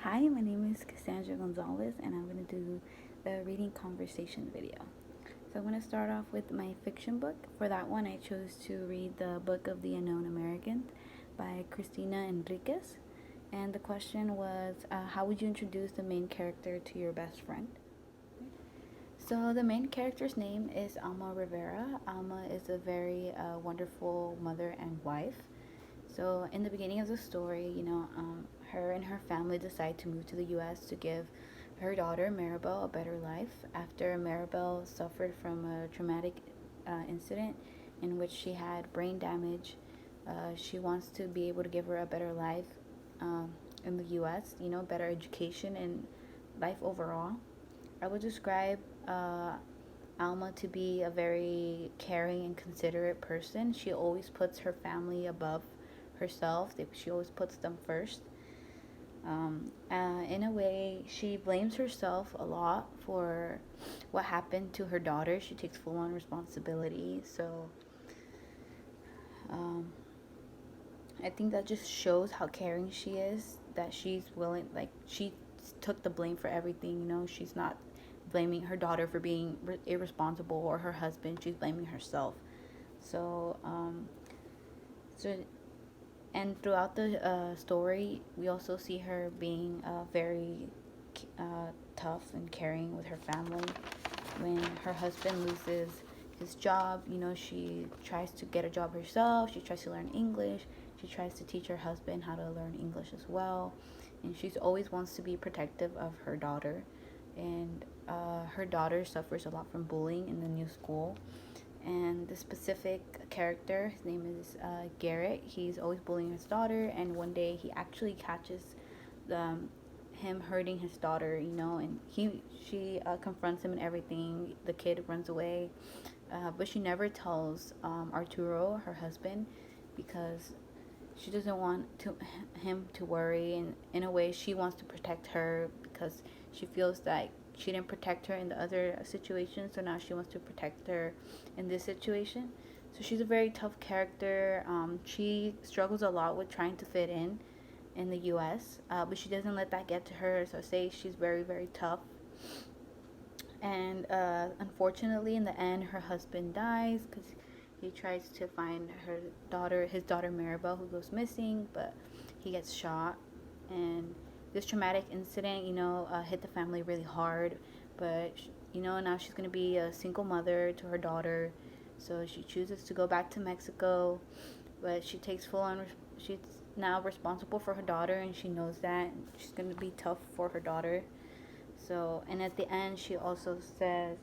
Hi, my name is Cassandra Gonzalez, and I'm going to do the reading conversation video. So, I'm going to start off with my fiction book. For that one, I chose to read the Book of the Unknown Americans by Cristina Enriquez. And the question was, how would you introduce the main character to your best friend? So, the main character's name is Alma Rivera. Alma is a very wonderful mother and wife. So, in the beginning of the story, her and her family decide to move to the U.S. to give her daughter Maribel a better life after Maribel suffered from a traumatic incident in which she had brain damage. She wants to be able to give her a better life in the U.S., better education and life overall. I would describe Alma to be a very caring and considerate person. She always puts her family above herself. She always puts them first. In a way, she blames herself a lot for what happened to her daughter. She takes full on responsibility. So um, I think that just shows how caring she is, that she's willing, like, she took the blame for everything. She's not blaming her daughter for being irresponsible or her husband. She's blaming herself. So, so and throughout the story, we also see her being very tough and caring with her family. When her husband loses his job, she tries to get a job herself. She tries to learn English. She tries to teach her husband how to learn English as well. And she's always wants to be protective of her daughter. And her daughter suffers a lot from bullying in the new school. And the specific character, his name is Garrett. He's always bullying his daughter, and one day he actually catches him hurting his daughter, and she confronts him and everything. The kid runs away, but she never tells Arturo, her husband, because she doesn't want him to worry, and in a way she wants to protect her because she feels that she didn't protect her in the other situation, so now she wants to protect her in this situation. So she's a very tough character. She struggles a lot with trying to fit in the U.S., but she doesn't let that get to her. So say she's very, very tough. And unfortunately, in the end, her husband dies because he tries to find his daughter Maribel, who goes missing, but he gets shot. And this traumatic incident, hit the family really hard. But now she's gonna be a single mother to her daughter, so she chooses to go back to Mexico. But she takes full on. She's now responsible for her daughter, and she knows that she's gonna be tough for her daughter. So, and at the end, she also says,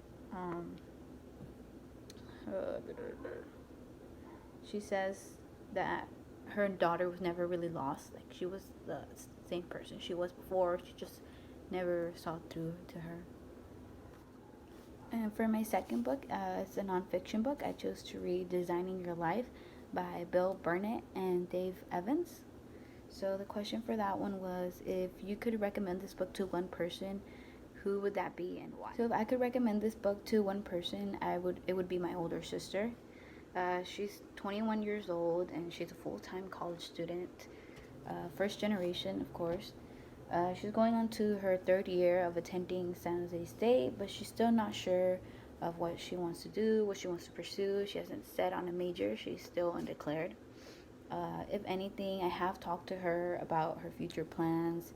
she says that her daughter was never really lost. Like, she was the same person she was before. She just never saw through to her. And for my second book, it's a nonfiction book. I chose to read Designing Your Life by Bill Burnett and Dave Evans. So the question for that one was, if you could recommend this book to one person, who would that be and why? So if I could recommend this book to one person, it would be my older sister. She's 21 years old and she's a full-time college student, first generation, of course. She's going on to her third year of attending San Jose State, but she's still not sure of what she wants to do, what she wants to pursue. She hasn't set on a major. She's still undeclared. If anything, I have talked to her about her future plans,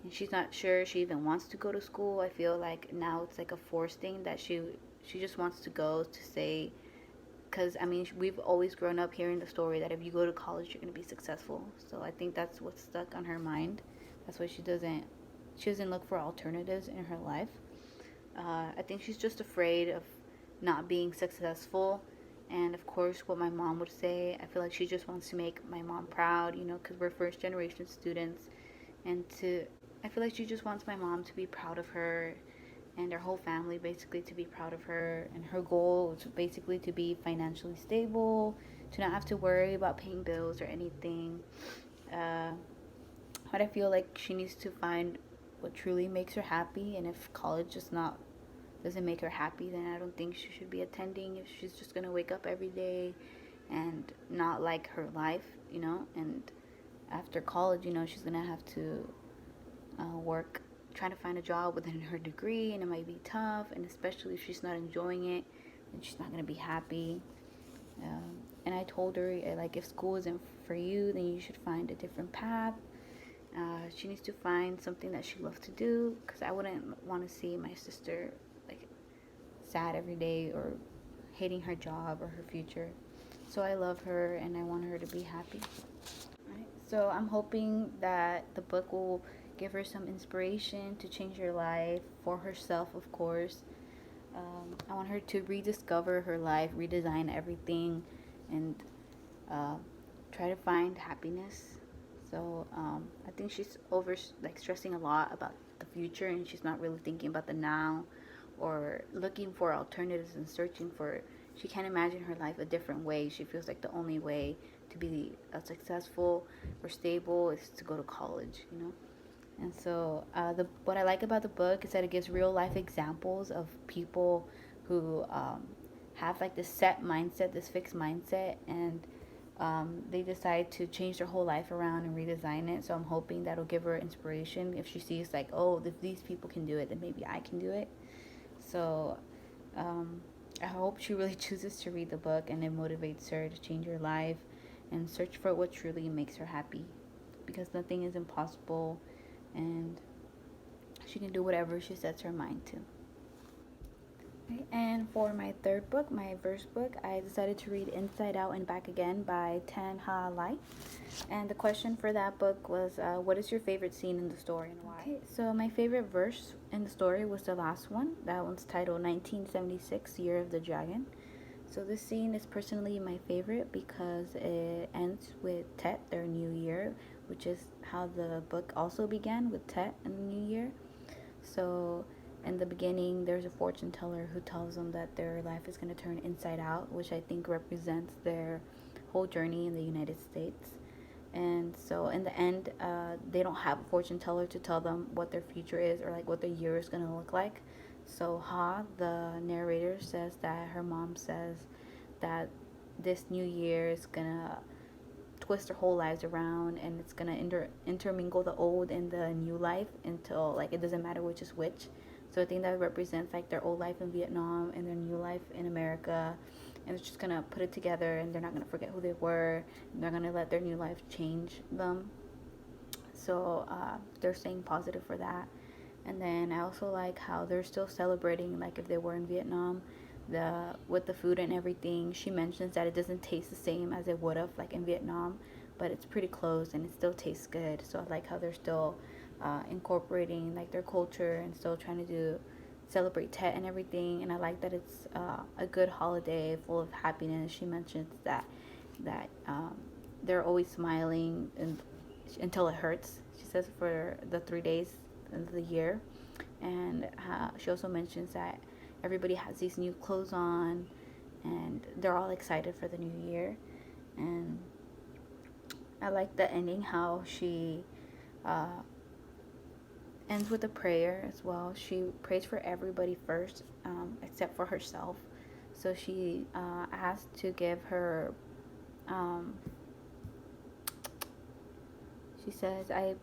and she's not sure she even wants to go to school. I feel like now it's like a forced thing that she just wants to go to say, because we've always grown up hearing the story that if you go to college you're going to be successful. So I think that's what's stuck on her mind. That's why she doesn't look for alternatives in her life. I think she's just afraid of not being successful. And of course, what my mom would say, I feel like she just wants to make my mom proud, because we're first generation students. I feel like she just wants my mom to be proud of her and our whole family basically to be proud of her. And her goal is basically to be financially stable, to not have to worry about paying bills or anything. But I feel like she needs to find what truly makes her happy, and if college just not doesn't make her happy, then I don't think she should be attending. If she's just gonna wake up every day and not like her life, and after college, she's gonna have to work, trying to find a job within her degree, and it might be tough, and especially if she's not enjoying it, then she's not going to be happy. And I told her, like, if school isn't for you, then you should find a different path. She needs to find something that she loves to do, because I wouldn't want to see my sister, like, sad every day or hating her job or her future. So I love her and I want her to be happy. Right? So I'm hoping that the book will give her some inspiration to change her life for herself, of course. I want her to rediscover her life, redesign everything, and uh, try to find happiness. So I think she's stressing a lot about the future, and she's not really thinking about the now, or looking for alternatives and searching for. She can't imagine her life a different way. She feels like the only way to be successful or stable is to go to college, you know. And so, what I like about the book is that it gives real life examples of people who have like this set mindset, this fixed mindset, and they decide to change their whole life around and redesign it. So I'm hoping that'll give her inspiration. If she sees like, oh, if these people can do it, then maybe I can do it. So I hope she really chooses to read the book and it motivates her to change her life and search for what truly makes her happy, because nothing is impossible, and she can do whatever she sets her mind to. Okay, and for my third book, my verse book, I decided to read Inside Out and Back Again by Tan Ha Lai. And the question for that book was, what is your favorite scene in the story and why? Okay, so my favorite verse in the story was the last one. That one's titled 1976, Year of the Dragon. So this scene is personally my favorite because it ends with Tet, their new year, which is how the book also began, with Tet and the new year. So in the beginning, there's a fortune teller who tells them that their life is going to turn inside out, which I think represents their whole journey in the United States. And so in the end, they don't have a fortune teller to tell them what their future is or like what their year is going to look like. So Ha, the narrator, says that her mom says that this new year is going to twist their whole lives around, and it's going to intermingle the old and the new life until like it doesn't matter which is which. So I think that represents like their old life in Vietnam and their new life in America, and it's just gonna put it together, and they're not gonna forget who they were, and they're gonna let their new life change them. So they're staying positive for that. And then I also like how they're still celebrating like if they were in Vietnam, with the food and everything. She mentions that it doesn't taste the same as it would have like in Vietnam, but it's pretty close and it still tastes good. So I like how they're still incorporating like their culture and still trying to celebrate Tet and everything. And I like that it's a good holiday full of happiness. She mentions that they're always smiling until it hurts. She says for the 3 days of the year. And she also mentions that everybody has these new clothes on and they're all excited for the new year. And I like the ending, how she ends with a prayer as well. She prays for everybody first, except for herself. So she asked to give her, she says, I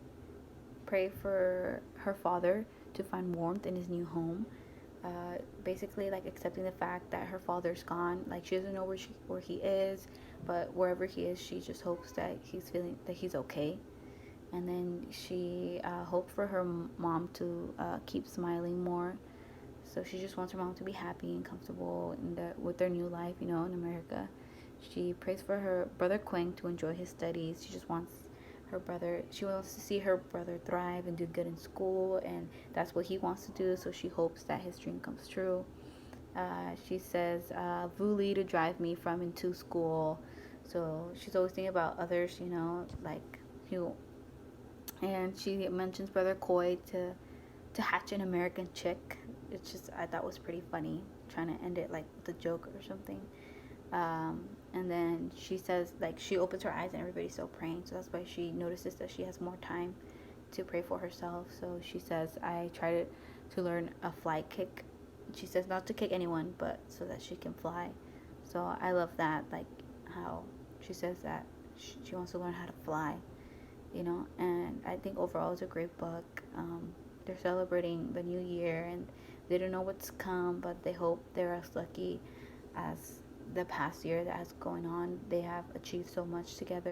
pray for her father to find warmth in his new home. Basically, like accepting the fact that her father's gone. Like she doesn't know where he is, but wherever he is, she just hopes that he's okay. And then she hoped for her mom to keep smiling more. So she just wants her mom to be happy and comfortable with their new life, in America. She prays for her brother Quang to enjoy his studies. She wants to see her brother thrive and do good in school, and that's what he wants to do. So she hopes that his dream comes true. She says, Vu Li to drive me from and to school. So she's always thinking about others, like and she mentions Brother Coy to hatch an American chick. It's just, I thought was pretty funny, trying to end it like with a joke or something. And then she says, like, she opens her eyes and everybody's still praying. So that's why she notices that she has more time to pray for herself. So she says, I try to learn a fly kick. She says not to kick anyone, but so that she can fly. So I love that, like how she says that she wants to learn how to fly. you know. And I think overall it's a great book. They're celebrating the new year, and they don't know what's come, but they hope they're as lucky as the past year that's going on. They have achieved so much together.